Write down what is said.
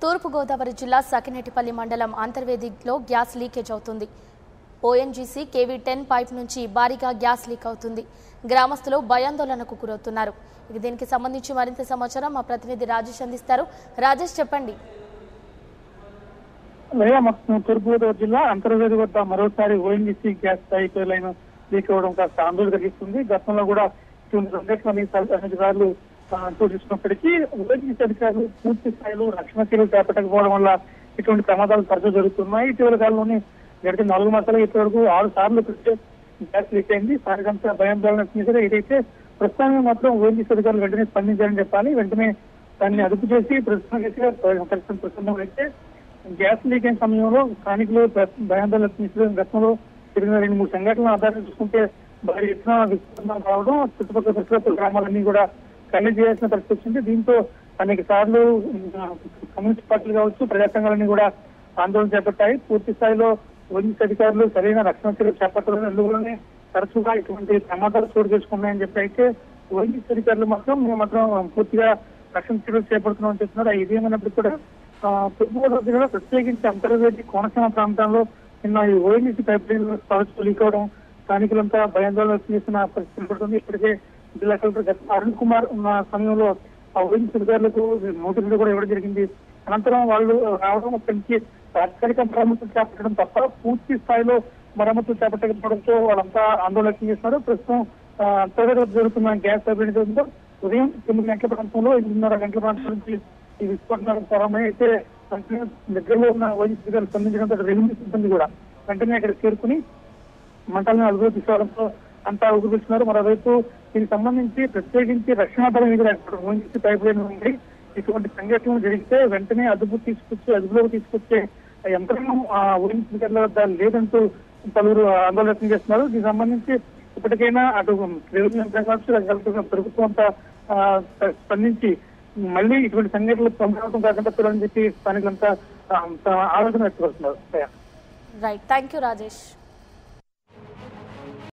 తూర్పుగోదావరి జిల్లా సకినేటిపల్లి మండలం అంతర్వేదిలో gas leakage అవుతుంది. ఓఎన్జీసీ కేవీ10 పైప్ నుంచి భారీగా గ్యాస్ లీక్ అవుతుంది. గ్రామస్తులు భయాందోళనకు గురవుతున్నారు. దీనికి సంబంధించి మరింత సమాచారం మా ప్రతినిధి రాజేష్ అందిస్తారు. రాజేష్, చెప్పండి. తూర్పుగోదావరి జిల్లా అంతర్వేది వద్ద మరోసారి ONGC gas pipe line leak అవ్వడం కాస్త ఆందోళన కలిగిస్తుంది. గతంలో కూడా ఇటువంటి సంఘటనలు చూసినప్పటికీ ఓఎన్జీసీ అధికారులు పూర్తి స్థాయిలో రక్షణ చర్యలు చేపట్టకపోవడం వల్ల ఇటువంటి ప్రమాదాలు తరచూ జరుగుతున్నాయి. ఇటీవల కాలంలోనే గడిచిన 4 మాసాలు ఇప్పటి వరకు 6 సార్లు గ్యాస్ లీక్ అయింది. స్థానికంతా భయాందోళన చేశారు. ఏదైతే ప్రస్తుతానికి మాత్రం ఓఎన్జీసీ అధికారులు వెంటనే స్పందించారని చెప్పాలి. వెంటనే దాన్ని అదుపు చేసి ప్రస్తుతం అయితే గ్యాస్ లీక్ అయిన సమయంలో స్థానికులు భయాందోళన చేశారు. గతంలో జరిగిన 2-3 సంఘటనల ఆధారంగా చూసుకుంటే భారీ ఎత్తున విస్తీర్ణం రావడం, చుట్టుపక్కల పరిసర గ్రామాలన్నీ కూడా ఖాళీ చేయాల్సిన పరిస్థితి వచ్చింది. దీంతో అనేక సార్లు కమ్యూనిస్ట్ పార్టీలు కావచ్చు, ప్రజా సంఘాలన్నీ కూడా ఆందోళన చేపట్టాయి. పూర్తి స్థాయిలో ఓఎన్జీసీ అధికారులు సరైన రక్షణ చర్యలు చేపట్టలేదు. అందువల్లనే తరచుగా ఇటువంటి ప్రమాదాలు చోటు చేసుకున్నాయని చెప్పి అయితే ఓఎన్జీసీ అధికారులు మాత్రం పూర్తిగా రక్షణ చర్యలు చేపడుతున్నామని చెప్తున్నారు. ఇదేమైనప్పటికీ కూడా తూర్పుగోదావరి జిల్లాలో ప్రత్యేకించి అంతర్వేది కోనసీమ ప్రాంతంలో నిన్న ఈ ఓఎన్జీసీ పైప్ లైన్ తరచు లీక్ అవడం స్థానికులంతా భయాందోళన వ్యక్తం చేస్తున్న పరిస్థితి పడుతుంది. ఇప్పటికే జిల్లా కలెక్టర్ అరుణ్ కుమార్ ఉన్న సమయంలో ఆ ఓఎన్జీసీ అధికారులకు నోటీసులు కూడా ఇవ్వడం జరిగింది. అనంతరం వాళ్ళు రావడం, అక్కడి నుంచి తాత్కాలిక మరమ్మతులు చేపట్టడం తప్ప పూర్తి స్థాయిలో మరమ్మతులు చేపట్టకపోవడంతో వాళ్ళంతా ఆందోళన వ్యక్తం చేస్తున్నారు. ప్రస్తుతం అంతర్గత జరుగుతున్న గ్యాస్ సరఫరా ఉదయం 9 గంటల ప్రాంతంలో 8:30 గంటల ప్రాంతం నుంచి ఈ విస్ఫోటనాలకు ప్రారంభమై అయితే దగ్గరలో ఉన్న ఓఎన్జీసీ అధికారులు స్పందించడంతో రెవెన్యూ సిబ్బంది కూడా వెంటనే అక్కడ చేరుకుని మంటలను అదుపులో తీసుకోవడంతో అంతా ఊపిస్తున్నారు. మరోవైపు దీనికి సంబంధించి ప్రత్యేకించి రక్షణ బలం ఓఎన్జీసీ పైప్ లైన్ ఉంది. ఇటువంటి సంఘటనలు జరిగితే వెంటనే అదుపులోకి తీసుకొచ్చే యంత్రాంగం ఓఎన్జీసీ అధికారుల వద్ద లేదంటూ పలువురు ఆందోళన వ్యక్తం చేస్తున్నారు. దీనికి సంబంధించి ఇప్పటికైనా అటు రెవెన్యూ యంత్రాంగం ప్రభుత్వం అంతా స్పందించి మళ్ళీ ఇటువంటి సంఘటనలు పునరావృతం కాకుండా చూడాలని చెప్పి స్థానికులంతా ఆలోచన వ్యక్తపరుస్తున్నారు. Right, thank you Rajesh.